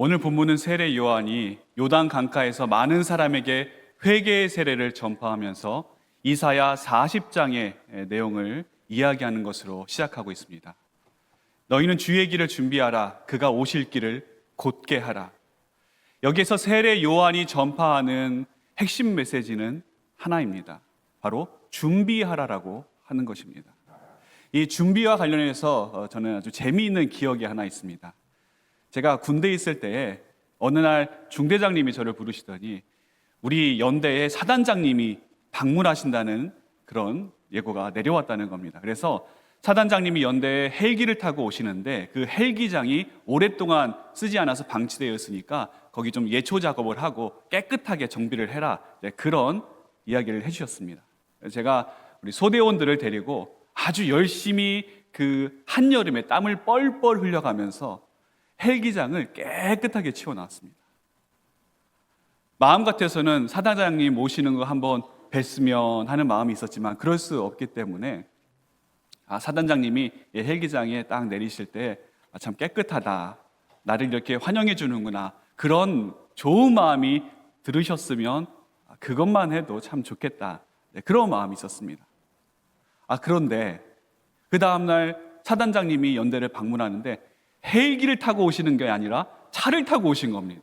오늘 본문은 세례 요한이 요단 강가에서 많은 사람에게 회개의 세례를 전파하면서 이사야 40장의 내용을 이야기하는 것으로 시작하고 있습니다. 너희는 주의 길을 준비하라. 그가 오실 길을 곧게 하라. 여기에서 세례 요한이 전파하는 핵심 메시지는 하나입니다. 바로 준비하라라고 하는 것입니다. 이 준비와 관련해서 저는 아주 재미있는 기억이 하나 있습니다. 제가 군대에 있을 때에 어느 날 중대장님이 저를 부르시더니 우리 연대에 사단장님이 방문하신다는 그런 예고가 내려왔다는 겁니다. 그래서 사단장님이 연대에 헬기를 타고 오시는데 그 헬기장이 오랫동안 쓰지 않아서 방치되어 있으니까 거기 좀 예초 작업을 하고 깨끗하게 정비를 해라, 그런 이야기를 해주셨습니다. 제가 우리 소대원들을 데리고 아주 열심히 그 한여름에 땀을 뻘뻘 흘려가면서 헬기장을 깨끗하게 치워놨습니다. 마음 같아서는 사단장님 모시는 거 한번 뵀으면 하는 마음이 있었지만 그럴 수 없기 때문에 사단장님이 헬기장에 딱 내리실 때 참 깨끗하다, 나를 이렇게 환영해 주는구나, 그런 좋은 마음이 들으셨으면 그것만 해도 참 좋겠다, 그런 마음이 있었습니다. 그런데 그 다음날 사단장님이 연대를 방문하는데 헬기를 타고 오시는 게 아니라 차를 타고 오신 겁니다.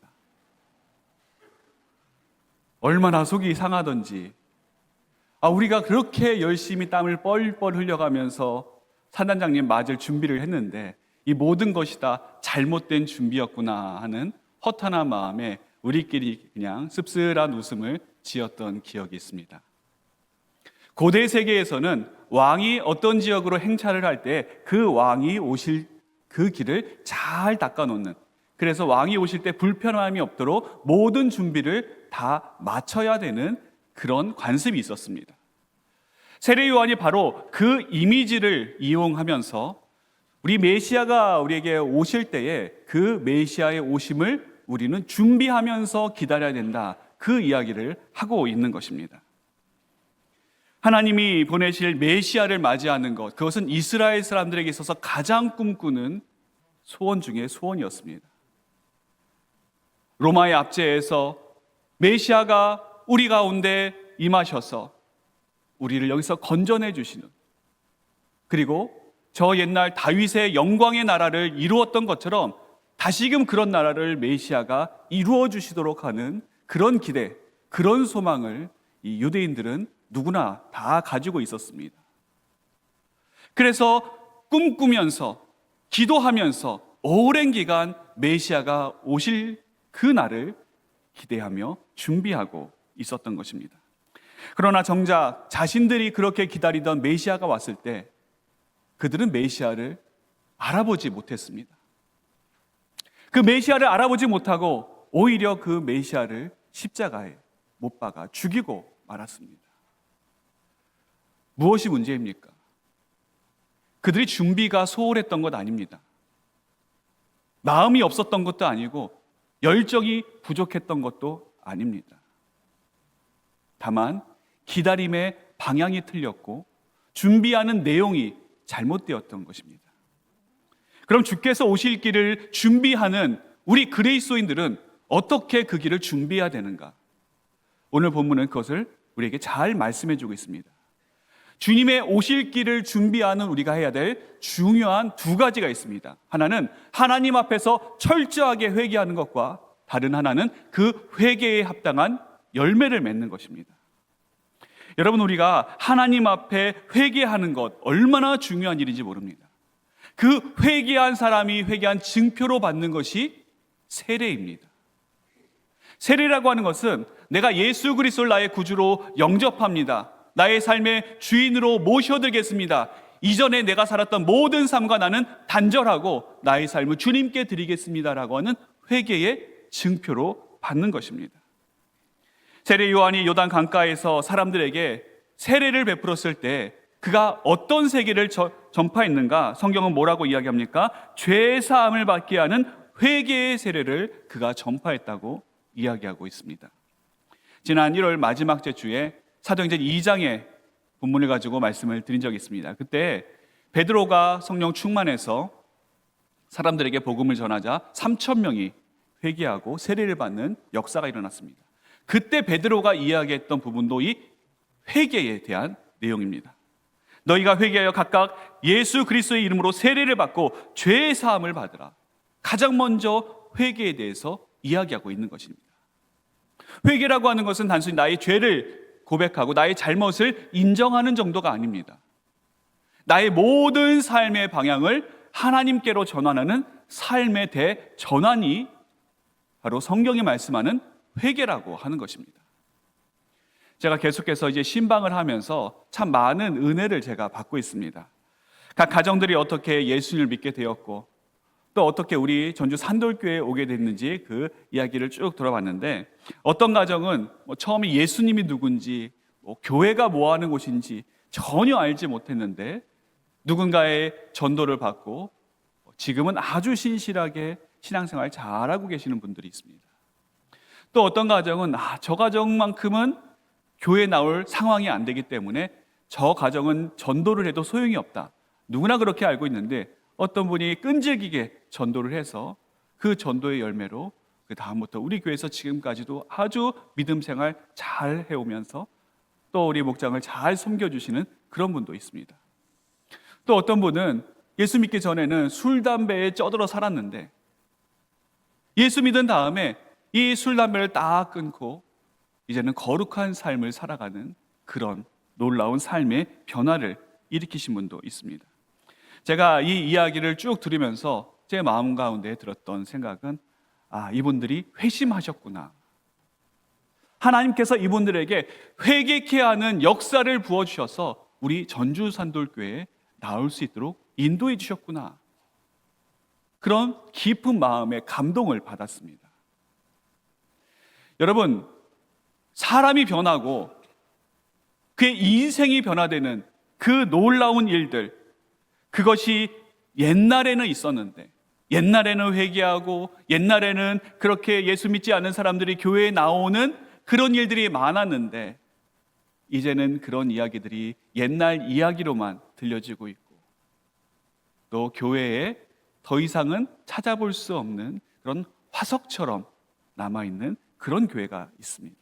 얼마나 속이 상하던지. 우리가 그렇게 열심히 땀을 뻘뻘 흘려가면서 사단장님 맞을 준비를 했는데 이 모든 것이 다 잘못된 준비였구나 하는 허탄한 마음에 우리끼리 그냥 씁쓸한 웃음을 지었던 기억이 있습니다. 고대 세계에서는 왕이 어떤 지역으로 행차를 할 때 그 왕이 오실 그 길을 잘 닦아놓는, 그래서 왕이 오실 때 불편함이 없도록 모든 준비를 다 마쳐야 되는 그런 관습이 있었습니다. 세례 요한이 바로 그 이미지를 이용하면서 우리 메시아가 우리에게 오실 때에 그 메시아의 오심을 우리는 준비하면서 기다려야 된다, 그 이야기를 하고 있는 것입니다. 하나님이 보내실 메시아를 맞이하는 것, 그것은 이스라엘 사람들에게 있어서 가장 꿈꾸는 소원 중에 소원이었습니다. 로마의 압제에서 메시아가 우리 가운데 임하셔서 우리를 여기서 건져내 주시는, 그리고 저 옛날 다윗의 영광의 나라를 이루었던 것처럼 다시금 그런 나라를 메시아가 이루어 주시도록 하는 그런 기대, 그런 소망을 이 유대인들은 누구나 다 가지고 있었습니다. 그래서 꿈꾸면서 기도하면서 오랜 기간 메시아가 오실 그 날을 기대하며 준비하고 있었던 것입니다. 그러나 정작 자신들이 그렇게 기다리던 메시아가 왔을 때 그들은 메시아를 알아보지 못했습니다. 그 메시아를 알아보지 못하고 오히려 그 메시아를 십자가에 못 박아 죽이고 말았습니다. 무엇이 문제입니까? 그들이 준비가 소홀했던 것 아닙니다. 마음이 없었던 것도 아니고 열정이 부족했던 것도 아닙니다. 다만 기다림의 방향이 틀렸고 준비하는 내용이 잘못되었던 것입니다. 그럼 주께서 오실 길을 준비하는 우리 그리스도인들은 어떻게 그 길을 준비해야 되는가? 오늘 본문은 그것을 우리에게 잘 말씀해 주고 있습니다. 주님의 오실 길을 준비하는 우리가 해야 될 중요한 두 가지가 있습니다. 하나는 하나님 앞에서 철저하게 회개하는 것과 다른 하나는 그 회개에 합당한 열매를 맺는 것입니다. 여러분, 우리가 하나님 앞에 회개하는 것 얼마나 중요한 일인지 모릅니다. 그 회개한 사람이 회개한 증표로 받는 것이 세례입니다. 세례라고 하는 것은 내가 예수 그리스도를 나의 구주로 영접합니다, 나의 삶의 주인으로 모셔드리겠습니다, 이전에 내가 살았던 모든 삶과 나는 단절하고 나의 삶을 주님께 드리겠습니다라고 하는 회개의 증표로 받는 것입니다. 세례 요한이 요단 강가에서 사람들에게 세례를 베풀었을 때 그가 어떤 세계를 전파했는가? 성경은 뭐라고 이야기합니까? 죄 사함을 받게 하는 회개의 세례를 그가 전파했다고 이야기하고 있습니다. 지난 1월 마지막 주에 사도행전 2장의 본문을 가지고 말씀을 드린 적이 있습니다. 그때 베드로가 성령 충만해서 사람들에게 복음을 전하자 3,000명이 회개하고 세례를 받는 역사가 일어났습니다. 그때 베드로가 이야기했던 부분도 이 회개에 대한 내용입니다. 너희가 회개하여 각각 예수 그리스도의 이름으로 세례를 받고 죄의 사함을 받으라. 가장 먼저 회개에 대해서 이야기하고 있는 것입니다. 회개라고 하는 것은 단순히 나의 죄를 고백하고 나의 잘못을 인정하는 정도가 아닙니다. 나의 모든 삶의 방향을 하나님께로 전환하는 삶의 대전환이 바로 성경이 말씀하는 회개라고 하는 것입니다. 제가 계속해서 이제 신방을 하면서 참 많은 은혜를 제가 받고 있습니다. 각 가정들이 어떻게 예수님을 믿게 되었고 또 어떻게 우리 전주 산돌교회에 오게 됐는지 그 이야기를 쭉 들어봤는데, 어떤 가정은 처음에 예수님이 누군지 교회가 뭐 하는 곳인지 전혀 알지 못했는데 누군가의 전도를 받고 지금은 아주 신실하게 신앙생활 잘하고 계시는 분들이 있습니다. 또 어떤 가정은 저 가정만큼은 교회 나올 상황이 안 되기 때문에 저 가정은 전도를 해도 소용이 없다, 누구나 그렇게 알고 있는데 어떤 분이 끈질기게 전도를 해서 그 전도의 열매로 그 다음부터 우리 교회에서 지금까지도 아주 믿음 생활 잘 해오면서 또 우리 목장을 잘 섬겨주시는 그런 분도 있습니다. 또 어떤 분은 예수 믿기 전에는 술, 담배에 쩌들어 살았는데 예수 믿은 다음에 이 술, 담배를 딱 끊고 이제는 거룩한 삶을 살아가는 그런 놀라운 삶의 변화를 일으키신 분도 있습니다. 제가 이 이야기를 쭉 들으면서 제 마음 가운데 들었던 생각은 이분들이 회심하셨구나. 하나님께서 이분들에게 회개케 하는 역사를 부어주셔서 우리 전주산돌교회에 나올 수 있도록 인도해 주셨구나. 그런 깊은 마음의 감동을 받았습니다. 여러분, 사람이 변하고 그의 인생이 변화되는 그 놀라운 일들, 그것이 옛날에는 있었는데, 옛날에는 회개하고 옛날에는 그렇게 예수 믿지 않는 사람들이 교회에 나오는 그런 일들이 많았는데 이제는 그런 이야기들이 옛날 이야기로만 들려지고 있고 또 교회에 더 이상은 찾아볼 수 없는 그런 화석처럼 남아있는 그런 교회가 있습니다.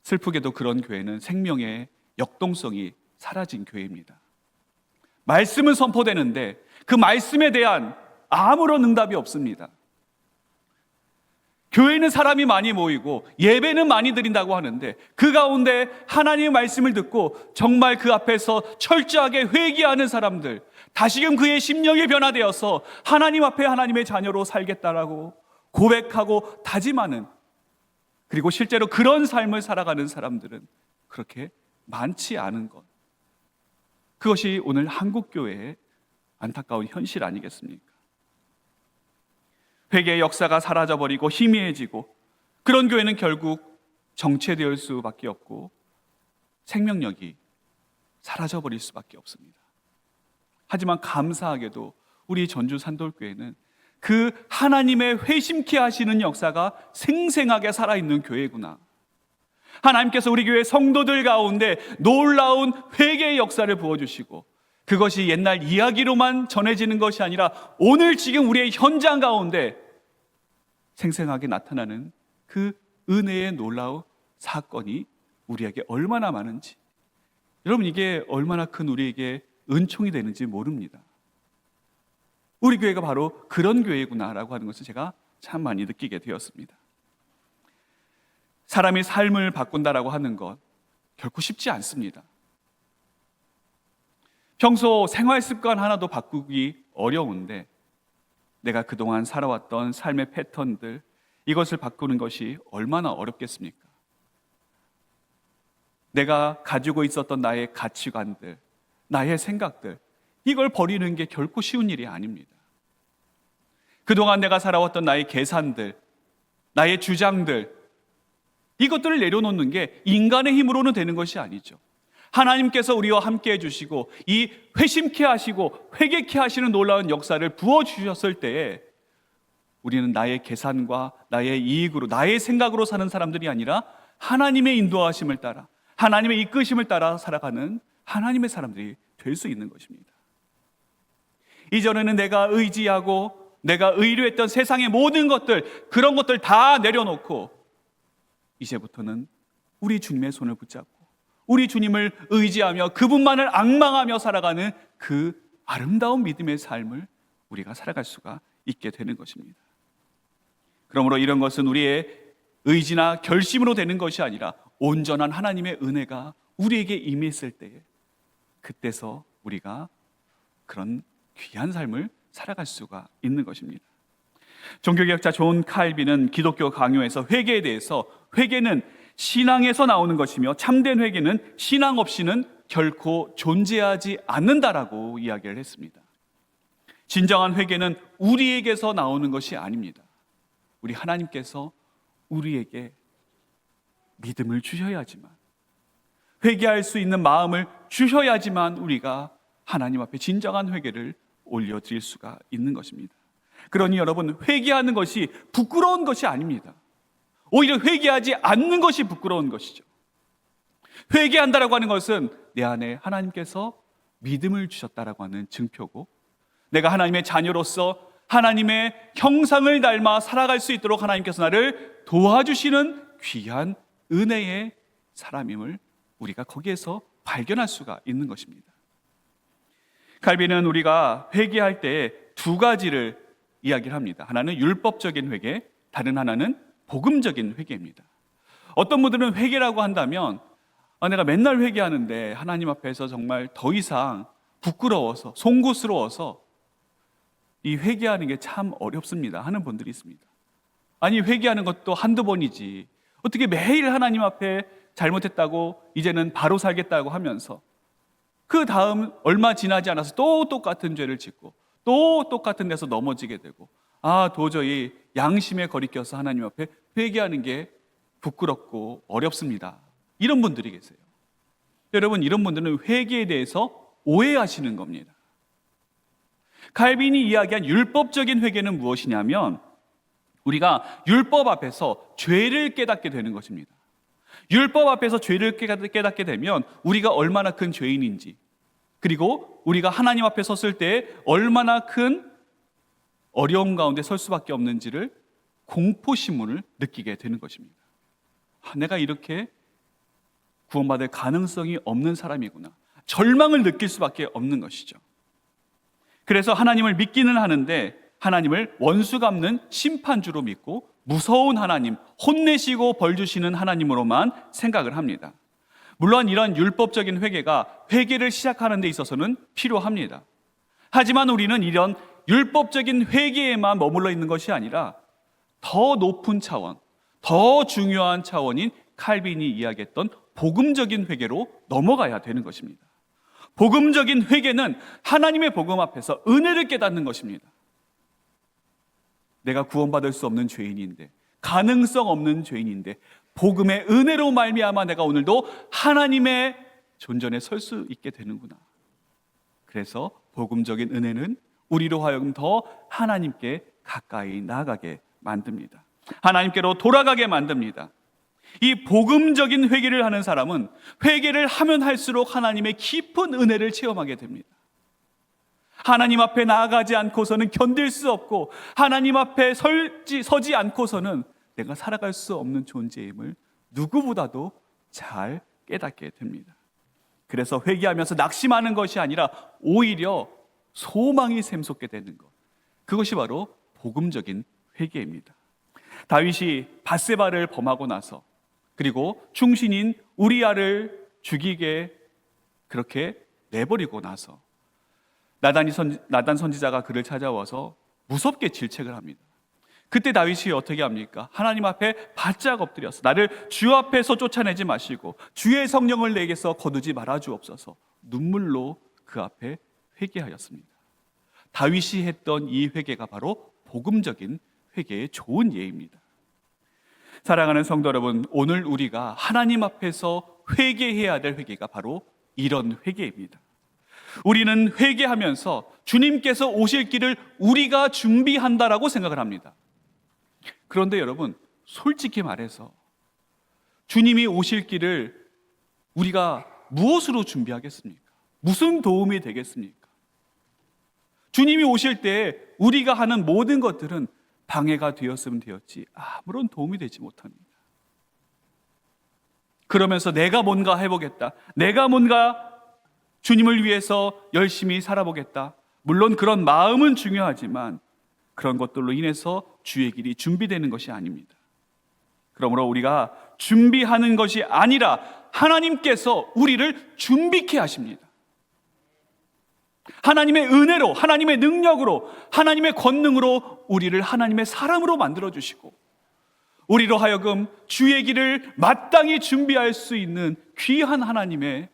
슬프게도 그런 교회는 생명의 역동성이 사라진 교회입니다. 말씀은 선포되는데 그 말씀에 대한 아무런 응답이 없습니다. 교회는 사람이 많이 모이고 예배는 많이 드린다고 하는데 그 가운데 하나님의 말씀을 듣고 정말 그 앞에서 철저하게 회개하는 사람들, 다시금 그의 심령이 변화되어서 하나님 앞에 하나님의 자녀로 살겠다라고 고백하고 다짐하는, 그리고 실제로 그런 삶을 살아가는 사람들은 그렇게 많지 않은 것, 그것이 오늘 한국교회의 안타까운 현실 아니겠습니까? 회개의 역사가 사라져버리고 희미해지고 그런 교회는 결국 정체될 수밖에 없고 생명력이 사라져버릴 수밖에 없습니다. 하지만 감사하게도 우리 전주 산돌교회는 그 하나님의 회심케 하시는 역사가 생생하게 살아있는 교회구나. 하나님께서 우리 교회 성도들 가운데 놀라운 회개의 역사를 부어주시고 그것이 옛날 이야기로만 전해지는 것이 아니라 오늘 지금 우리의 현장 가운데 생생하게 나타나는 그 은혜의 놀라운 사건이 우리에게 얼마나 많은지, 여러분, 이게 얼마나 큰 우리에게 은총이 되는지 모릅니다. 우리 교회가 바로 그런 교회구나라고 하는 것을 제가 참 많이 느끼게 되었습니다. 사람이 삶을 바꾼다라고 하는 것 결코 쉽지 않습니다. 평소 생활 습관 하나도 바꾸기 어려운데 내가 그동안 살아왔던 삶의 패턴들, 이것을 바꾸는 것이 얼마나 어렵겠습니까? 내가 가지고 있었던 나의 가치관들, 나의 생각들, 이걸 버리는 게 결코 쉬운 일이 아닙니다. 그동안 내가 살아왔던 나의 계산들, 나의 주장들, 이것들을 내려놓는 게 인간의 힘으로는 되는 것이 아니죠. 하나님께서 우리와 함께 해주시고 이 회심케 하시고 회개케 하시는 놀라운 역사를 부어주셨을 때에 우리는 나의 계산과 나의 이익으로, 나의 생각으로 사는 사람들이 아니라 하나님의 인도하심을 따라, 하나님의 이끄심을 따라 살아가는 하나님의 사람들이 될 수 있는 것입니다. 이전에는 내가 의지하고 내가 의뢰했던 세상의 모든 것들, 그런 것들 다 내려놓고 이제부터는 우리 주님의 손을 붙잡고 우리 주님을 의지하며 그분만을 앙망하며 살아가는 그 아름다운 믿음의 삶을 우리가 살아갈 수가 있게 되는 것입니다. 그러므로 이런 것은 우리의 의지나 결심으로 되는 것이 아니라 온전한 하나님의 은혜가 우리에게 임했을 때에 그때서 우리가 그런 귀한 삶을 살아갈 수가 있는 것입니다. 종교개혁자 존 칼빈은 기독교 강요에서 회개에 대해서 회개는 신앙에서 나오는 것이며 참된 회개는 신앙 없이는 결코 존재하지 않는다라고 이야기를 했습니다. 진정한 회개는 우리에게서 나오는 것이 아닙니다. 우리 하나님께서 우리에게 믿음을 주셔야지만, 회개할 수 있는 마음을 주셔야지만 우리가 하나님 앞에 진정한 회개를 올려드릴 수가 있는 것입니다. 그러니 여러분, 회개하는 것이 부끄러운 것이 아닙니다. 오히려 회개하지 않는 것이 부끄러운 것이죠. 회개한다라고 하는 것은 내 안에 하나님께서 믿음을 주셨다라고 하는 증표고, 내가 하나님의 자녀로서 하나님의 형상을 닮아 살아갈 수 있도록 하나님께서 나를 도와주시는 귀한 은혜의 사람임을 우리가 거기에서 발견할 수가 있는 것입니다. 칼빈은 우리가 회개할 때 두 가지를 이야기를 합니다. 하나는 율법적인 회개, 다른 하나는 복음적인 회개입니다. 어떤 분들은 회개라고 한다면 내가 맨날 회개하는데 하나님 앞에서 정말 더 이상 부끄러워서 송구스러워서 이 회개하는 게 참 어렵습니다 하는 분들이 있습니다. 아니, 회개하는 것도 한두 번이지 어떻게 매일 하나님 앞에 잘못했다고 이제는 바로 살겠다고 하면서 그 다음 얼마 지나지 않아서 또 똑같은 죄를 짓고 또 똑같은 데서 넘어지게 되고, 도저히 양심에 거리껴서 하나님 앞에 회개하는 게 부끄럽고 어렵습니다, 이런 분들이 계세요. 여러분, 이런 분들은 회개에 대해서 오해하시는 겁니다. 칼빈이 이야기한 율법적인 회개는 무엇이냐면 우리가 율법 앞에서 죄를 깨닫게 되는 것입니다. 율법 앞에서 죄를 깨닫게 되면 우리가 얼마나 큰 죄인인지, 그리고 우리가 하나님 앞에 섰을 때 얼마나 큰 어려움 가운데 설 수밖에 없는지를 공포심을 느끼게 되는 것입니다. 내가 이렇게 구원받을 가능성이 없는 사람이구나, 절망을 느낄 수밖에 없는 것이죠. 그래서 하나님을 믿기는 하는데 하나님을 원수 갚는 심판주로 믿고 무서운 하나님, 혼내시고 벌 주시는 하나님으로만 생각을 합니다. 물론 이런 율법적인 회개가 회개를 시작하는 데 있어서는 필요합니다. 하지만 우리는 이런 율법적인 회개에만 머물러 있는 것이 아니라 더 높은 차원, 더 중요한 차원인 칼빈이 이야기했던 복음적인 회개로 넘어가야 되는 것입니다. 복음적인 회개는 하나님의 복음 앞에서 은혜를 깨닫는 것입니다. 내가 구원받을 수 없는 죄인인데, 가능성 없는 죄인인데 복음의 은혜로 말미암아 내가 오늘도 하나님의 존전에 설 수 있게 되는구나. 그래서 복음적인 은혜는 우리로 하여금 더 하나님께 가까이 나아가게 만듭니다. 하나님께로 돌아가게 만듭니다. 이 복음적인 회개를 하는 사람은 회개를 하면 할수록 하나님의 깊은 은혜를 체험하게 됩니다. 하나님 앞에 나아가지 않고서는 견딜 수 없고, 하나님 앞에 서지 않고서는 내가 살아갈 수 없는 존재임을 누구보다도 잘 깨닫게 됩니다. 그래서 회개하면서 낙심하는 것이 아니라 오히려 소망이 샘솟게 되는 것, 그것이 바로 복음적인 회개입니다. 다윗이 밧세바를 범하고 나서, 그리고 충신인 우리아를 죽이게 그렇게 내버리고 나서 나단 선지자가 그를 찾아와서 무섭게 질책을 합니다. 그때 다윗이 어떻게 합니까? 하나님 앞에 바짝 엎드려서 나를 주 앞에서 쫓아내지 마시고 주의 성령을 내게서 거두지 말아 주옵소서, 눈물로 그 앞에 회개하였습니다. 다윗이 했던 이 회개가 바로 복음적인 회개의 좋은 예입니다. 사랑하는 성도 여러분, 오늘 우리가 하나님 앞에서 회개해야 될 회개가 바로 이런 회개입니다. 우리는 회개하면서 주님께서 오실 길을 우리가 준비한다라고 생각을 합니다. 그런데 여러분, 솔직히 말해서 주님이 오실 길을 우리가 무엇으로 준비하겠습니까? 무슨 도움이 되겠습니까? 주님이 오실 때 우리가 하는 모든 것들은 방해가 되었으면 되었지 아무런 도움이 되지 못합니다. 그러면서 내가 뭔가 해보겠다, 내가 뭔가 주님을 위해서 열심히 살아보겠다, 물론 그런 마음은 중요하지만 그런 것들로 인해서 주의 길이 준비되는 것이 아닙니다. 그러므로 우리가 준비하는 것이 아니라 하나님께서 우리를 준비케 하십니다. 하나님의 은혜로, 하나님의 능력으로, 하나님의 권능으로 우리를 하나님의 사람으로 만들어주시고 우리로 하여금 주의 길을 마땅히 준비할 수 있는 귀한 하나님의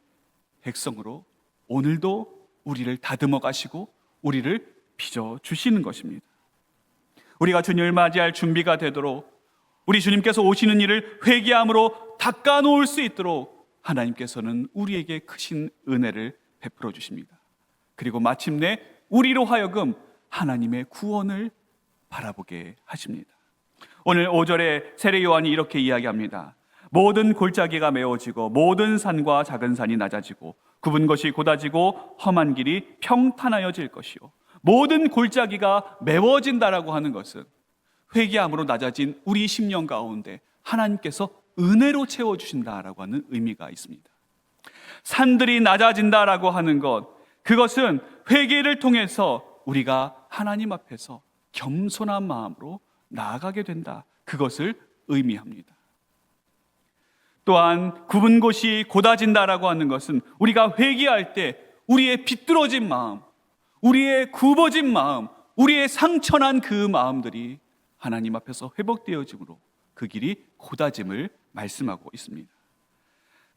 백성으로 오늘도 우리를 다듬어 가시고 우리를 빚어주시는 것입니다. 우리가 주님을 맞이할 준비가 되도록, 우리 주님께서 오시는 일을 회개함으로 닦아놓을 수 있도록 하나님께서는 우리에게 크신 은혜를 베풀어 주십니다. 그리고 마침내 우리로 하여금 하나님의 구원을 바라보게 하십니다. 오늘 5절에 세례 요한이 이렇게 이야기합니다. 모든 골짜기가 메워지고 모든 산과 작은 산이 낮아지고 굽은 것이 곧아지고 험한 길이 평탄하여질 것이요. 모든 골짜기가 메워진다라고 하는 것은 회개함으로 낮아진 우리 심령 가운데 하나님께서 은혜로 채워주신다라고 하는 의미가 있습니다. 산들이 낮아진다라고 하는 것, 그것은 회개를 통해서 우리가 하나님 앞에서 겸손한 마음으로 나아가게 된다, 그것을 의미합니다. 또한 굽은 곳이 곧아진다라고 하는 것은 우리가 회개할 때 우리의 비뚤어진 마음, 우리의 굽어진 마음, 우리의 상처난 그 마음들이 하나님 앞에서 회복되어짐으로 그 길이 곧아짐을 말씀하고 있습니다.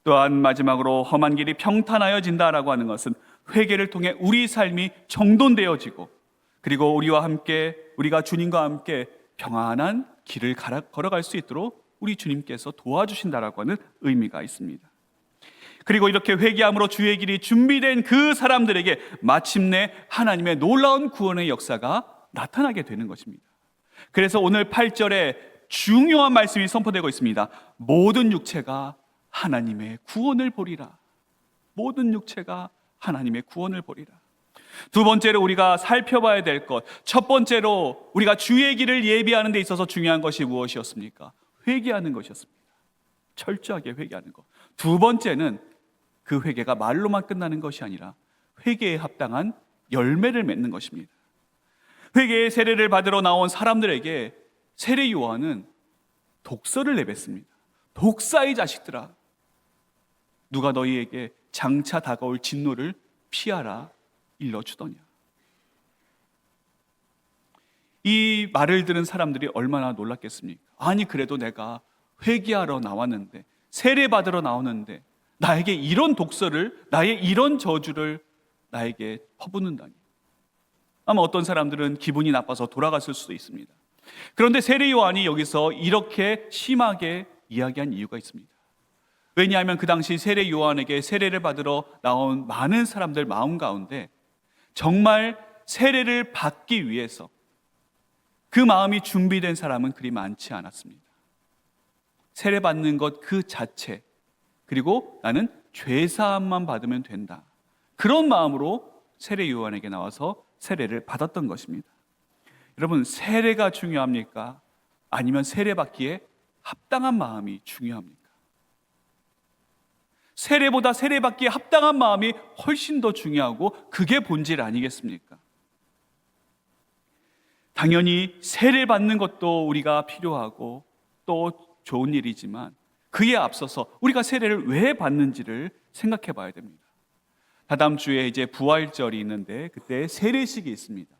또한 마지막으로 험한 길이 평탄하여진다라고 하는 것은 회개를 통해 우리 삶이 정돈되어지고 그리고 우리와 함께, 우리가 주님과 함께 평안한 길을 걸어갈 수 있도록 우리 주님께서 도와주신다라고 하는 의미가 있습니다. 그리고 이렇게 회개함으로 주의 길이 준비된 그 사람들에게 마침내 하나님의 놀라운 구원의 역사가 나타나게 되는 것입니다. 그래서 오늘 8절에 중요한 말씀이 선포되고 있습니다. 모든 육체가 하나님의 구원을 보리라. 모든 육체가 하나님의 구원을 보리라. 두 번째로 우리가 살펴봐야 될 것, 첫 번째로 우리가 주의 길을 예비하는 데 있어서 중요한 것이 무엇이었습니까? 회개하는 것이었습니다. 철저하게 회개하는 것. 두 번째는 그 회개가 말로만 끝나는 것이 아니라 회개에 합당한 열매를 맺는 것입니다. 회개의 세례를 받으러 나온 사람들에게 세례 요한은 독서를 내뱉습니다. 독사의 자식들아, 누가 너희에게 장차 다가올 진노를 피하라 일러주더냐. 이 말을 들은 사람들이 얼마나 놀랐겠습니까? 아니 그래도 내가 회개하러 나왔는데, 세례 받으러 나오는데 나에게 이런 독서를, 나의 이런 저주를 나에게 퍼붓는다니. 아마 어떤 사람들은 기분이 나빠서 돌아갔을 수도 있습니다. 그런데 세례 요한이 여기서 이렇게 심하게 이야기한 이유가 있습니다. 왜냐하면 그 당시 세례 요한에게 세례를 받으러 나온 많은 사람들 마음 가운데 정말 세례를 받기 위해서 그 마음이 준비된 사람은 그리 많지 않았습니다. 세례 받는 것 그 자체, 그리고 나는 죄사함만 받으면 된다, 그런 마음으로 세례 요한에게 나와서 세례를 받았던 것입니다. 여러분, 세례가 중요합니까? 아니면 세례 받기에 합당한 마음이 중요합니까? 세례보다 세례 받기에 합당한 마음이 훨씬 더 중요하고 그게 본질 아니겠습니까? 당연히 세례 받는 것도 우리가 필요하고 또 좋은 일이지만 그에 앞서서 우리가 세례를 왜 받는지를 생각해 봐야 됩니다. 다다음 주에 이제 부활절이 있는데 그때 세례식이 있습니다.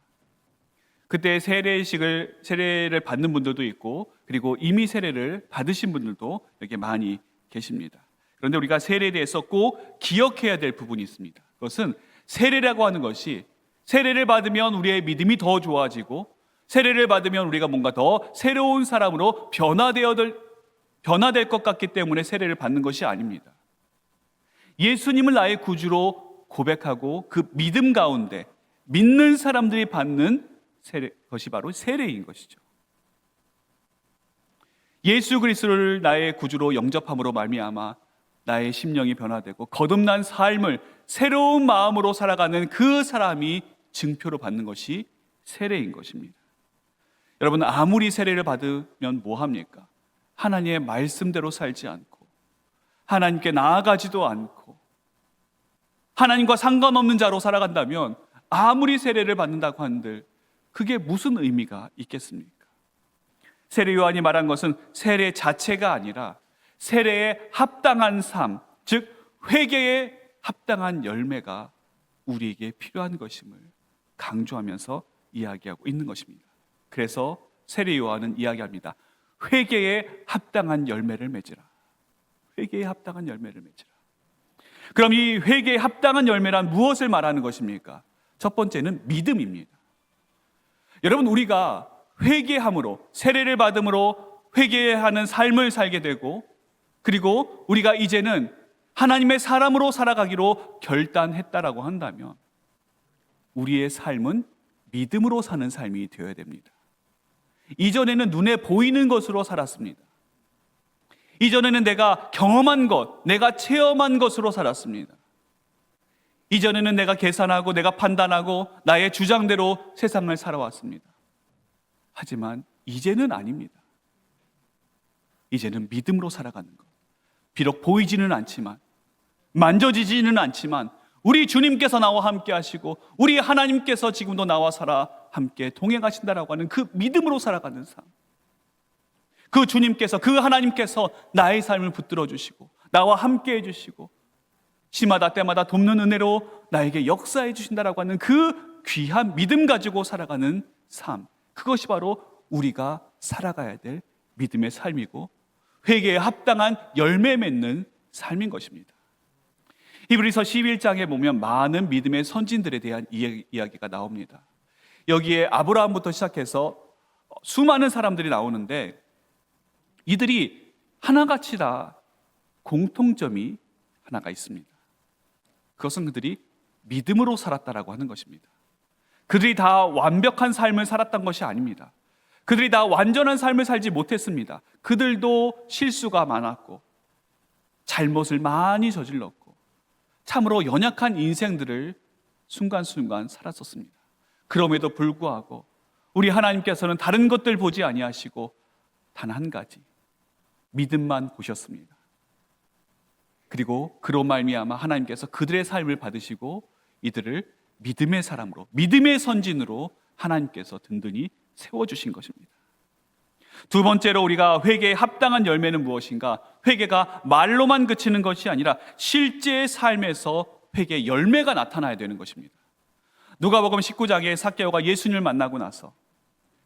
그때 세례를 받는 분들도 있고 그리고 이미 세례를 받으신 분들도 여기 많이 계십니다. 그런데 우리가 세례에 대해서 꼭 기억해야 될 부분이 있습니다. 그것은 세례라고 하는 것이, 세례를 받으면 우리의 믿음이 더 좋아지고 세례를 받으면 우리가 뭔가 더 새로운 사람으로 변화될 것 같기 때문에 세례를 받는 것이 아닙니다. 예수님을 나의 구주로 고백하고 그 믿음 가운데 믿는 사람들이 받는 것이 바로 세례인 것이죠. 예수 그리스도를 나의 구주로 영접함으로 말미암아 나의 심령이 변화되고 거듭난 삶을 새로운 마음으로 살아가는 그 사람이 증표로 받는 것이 세례인 것입니다. 여러분, 아무리 세례를 받으면 뭐 합니까? 하나님의 말씀대로 살지 않고 하나님께 나아가지도 않고 하나님과 상관없는 자로 살아간다면 아무리 세례를 받는다고 한들 그게 무슨 의미가 있겠습니까? 세례 요한이 말한 것은 세례 자체가 아니라 세례에 합당한 삶, 즉 회개에 합당한 열매가 우리에게 필요한 것임을 강조하면서 이야기하고 있는 것입니다. 그래서 세례 요한은 이야기합니다. 회개에 합당한 열매를 맺으라. 회개에 합당한 열매를 맺으라. 그럼 이 회개에 합당한 열매란 무엇을 말하는 것입니까? 첫 번째는 믿음입니다. 여러분, 우리가 회개함으로, 세례를 받음으로 회개하는 삶을 살게 되고, 그리고 우리가 이제는 하나님의 사람으로 살아가기로 결단했다라고 한다면 우리의 삶은 믿음으로 사는 삶이 되어야 됩니다. 이전에는 눈에 보이는 것으로 살았습니다. 이전에는 내가 경험한 것, 내가 체험한 것으로 살았습니다. 이전에는 내가 계산하고 내가 판단하고 나의 주장대로 세상을 살아왔습니다. 하지만 이제는 아닙니다. 이제는 믿음으로 살아가는 것. 비록 보이지는 않지만, 만져지지는 않지만 우리 주님께서 나와 함께 하시고 우리 하나님께서 지금도 나와 살아 함께 동행하신다라고 하는 그 믿음으로 살아가는 삶. 그 주님께서, 그 하나님께서 나의 삶을 붙들어 주시고 나와 함께 해주시고 시마다 때마다 돕는 은혜로 나에게 역사해 주신다라고 하는 그 귀한 믿음 가지고 살아가는 삶. 그것이 바로 우리가 살아가야 될 믿음의 삶이고 회개에 합당한 열매 맺는 삶인 것입니다. 히브리서 11장에 보면 많은 믿음의 선진들에 대한 이야기가 나옵니다. 여기에 아브라함부터 시작해서 수많은 사람들이 나오는데 이들이 하나같이 다 공통점이 하나가 있습니다. 그것은 그들이 믿음으로 살았다라고 하는 것입니다. 그들이 다 완벽한 삶을 살았던 것이 아닙니다. 그들이 다 완전한 삶을 살지 못했습니다. 그들도 실수가 많았고 잘못을 많이 저질렀고 참으로 연약한 인생들을 순간순간 살았었습니다. 그럼에도 불구하고 우리 하나님께서는 다른 것들 보지 아니하시고 단 한 가지 믿음만 보셨습니다. 그리고 그로 말미암아 하나님께서 그들의 삶을 받으시고 이들을 믿음의 사람으로, 믿음의 선진으로 하나님께서 든든히 세워주신 것입니다. 두 번째로 우리가 회개에 합당한 열매는 무엇인가? 회개가 말로만 그치는 것이 아니라 실제 삶에서 회개의 열매가 나타나야 되는 것입니다. 누가복음 19장에 삭개오가 예수님을 만나고 나서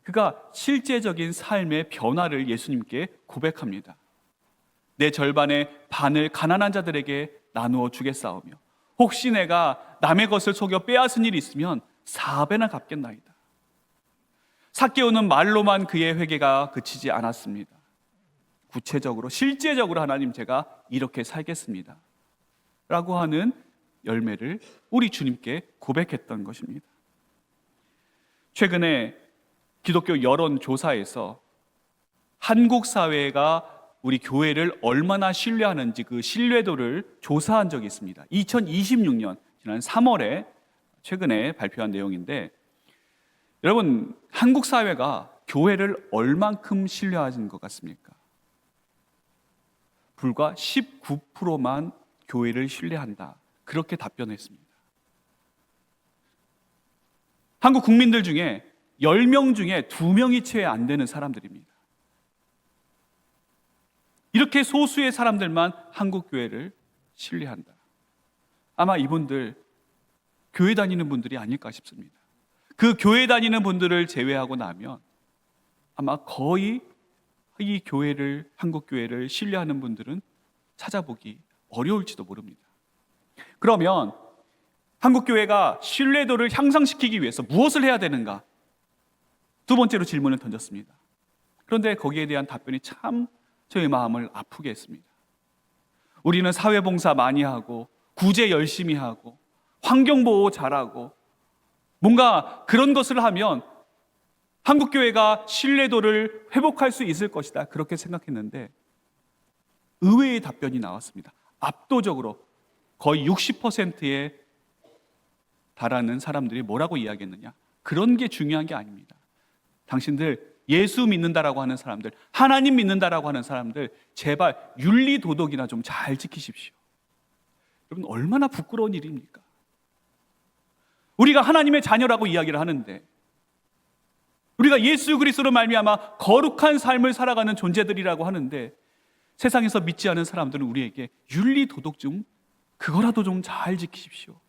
그가 실제적인 삶의 변화를 예수님께 고백합니다. 내 절반의 반을 가난한 자들에게 나누어 주겠사오며 혹시 내가 남의 것을 속여 빼앗은 일이 있으면 4배나 갚겠나이다. 삭개오는 말로만 그의 회개가 그치지 않았습니다. 구체적으로 실제적으로 하나님 제가 이렇게 살겠습니다 라고 하는 열매를 우리 주님께 고백했던 것입니다. 최근에 기독교 여론조사에서 한국 사회가 우리 교회를 얼마나 신뢰하는지 그 신뢰도를 조사한 적이 있습니다. 2026년 지난 3월에 최근에 발표한 내용인데 여러분, 한국 사회가 교회를 얼만큼 신뢰하는 것 같습니까? 불과 19%만 교회를 신뢰한다. 그렇게 답변했습니다. 한국 국민들 중에 10명 중에 2명이 채 안 되는 사람들입니다. 이렇게 소수의 사람들만 한국 교회를 신뢰한다. 아마 이분들 교회 다니는 분들이 아닐까 싶습니다. 그 교회 다니는 분들을 제외하고 나면 아마 거의 이 교회를, 한국 교회를 신뢰하는 분들은 찾아보기 어려울지도 모릅니다. 그러면 한국 교회가 신뢰도를 향상시키기 위해서 무엇을 해야 되는가? 두 번째로 질문을 던졌습니다. 그런데 거기에 대한 답변이 참 저의 마음을 아프게 했습니다. 우리는 사회봉사 많이 하고 구제 열심히 하고 환경보호 잘하고 뭔가 그런 것을 하면 한국교회가 신뢰도를 회복할 수 있을 것이다 그렇게 생각했는데 의외의 답변이 나왔습니다. 압도적으로 거의 60%의 바라는 사람들이 뭐라고 이야기했느냐? 그런 게 중요한 게 아닙니다. 당신들 예수 믿는다라고 하는 사람들, 하나님 믿는다라고 하는 사람들, 제발 윤리 도덕이나 좀 잘 지키십시오. 여러분, 얼마나 부끄러운 일입니까? 우리가 하나님의 자녀라고 이야기를 하는데, 우리가 예수 그리스도로 말미암아 거룩한 삶을 살아가는 존재들이라고 하는데, 세상에서 믿지 않은 사람들은 우리에게 윤리 도덕 좀 그거라도 좀 잘 지키십시오,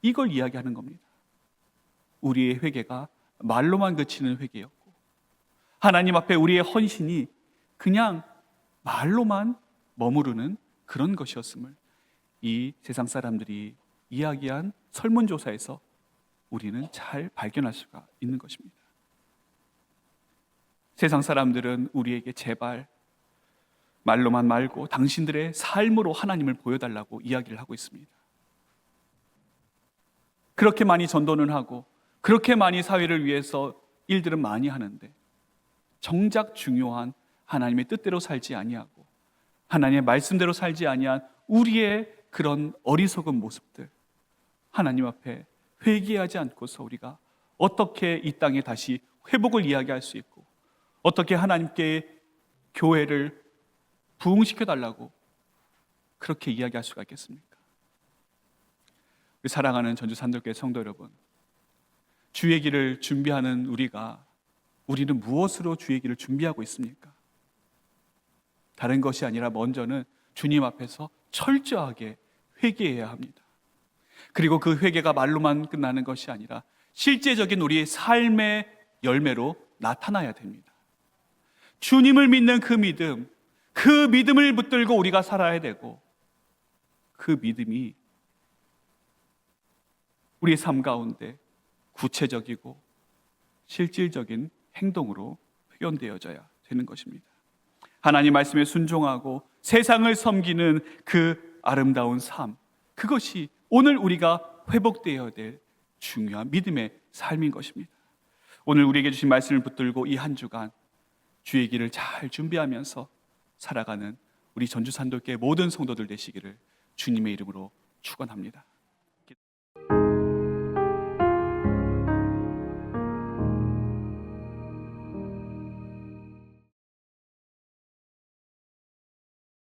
이걸 이야기하는 겁니다. 우리의 회개가 말로만 그치는 회개였고, 하나님 앞에 우리의 헌신이 그냥 말로만 머무르는 그런 것이었음을 이 세상 사람들이 이야기한 설문조사에서 우리는 잘 발견할 수가 있는 것입니다. 세상 사람들은 우리에게 제발 말로만 말고 당신들의 삶으로 하나님을 보여달라고 이야기를 하고 있습니다. 그렇게 많이 전도는 하고 그렇게 많이 사회를 위해서 일들은 많이 하는데, 정작 중요한 하나님의 뜻대로 살지 아니하고 하나님의 말씀대로 살지 아니한 우리의 그런 어리석은 모습들, 하나님 앞에 회개하지 않고서 우리가 어떻게 이 땅에 다시 회복을 이야기할 수 있고, 어떻게 하나님께 교회를 부흥시켜 달라고 그렇게 이야기할 수가 있겠습니까? 우리 사랑하는 전주 산들교회 성도 여러분, 주의 길을 준비하는 우리는 무엇으로 주의 길을 준비하고 있습니까? 다른 것이 아니라 먼저는 주님 앞에서 철저하게 회개해야 합니다. 그리고 그 회개가 말로만 끝나는 것이 아니라 실제적인 우리의 삶의 열매로 나타나야 됩니다. 주님을 믿는 그 믿음을 붙들고 우리가 살아야 되고, 그 믿음이 우리의 삶 가운데 구체적이고 실질적인 행동으로 표현되어져야 되는 것입니다. 하나님 말씀에 순종하고 세상을 섬기는 그 아름다운 삶, 그것이 오늘 우리가 회복되어야 될 중요한 믿음의 삶인 것입니다. 오늘 우리에게 주신 말씀을 붙들고 이 한 주간 주의 길을 잘 준비하면서 살아가는 우리 전주산돌교회 모든 성도들 되시기를 주님의 이름으로 축원합니다.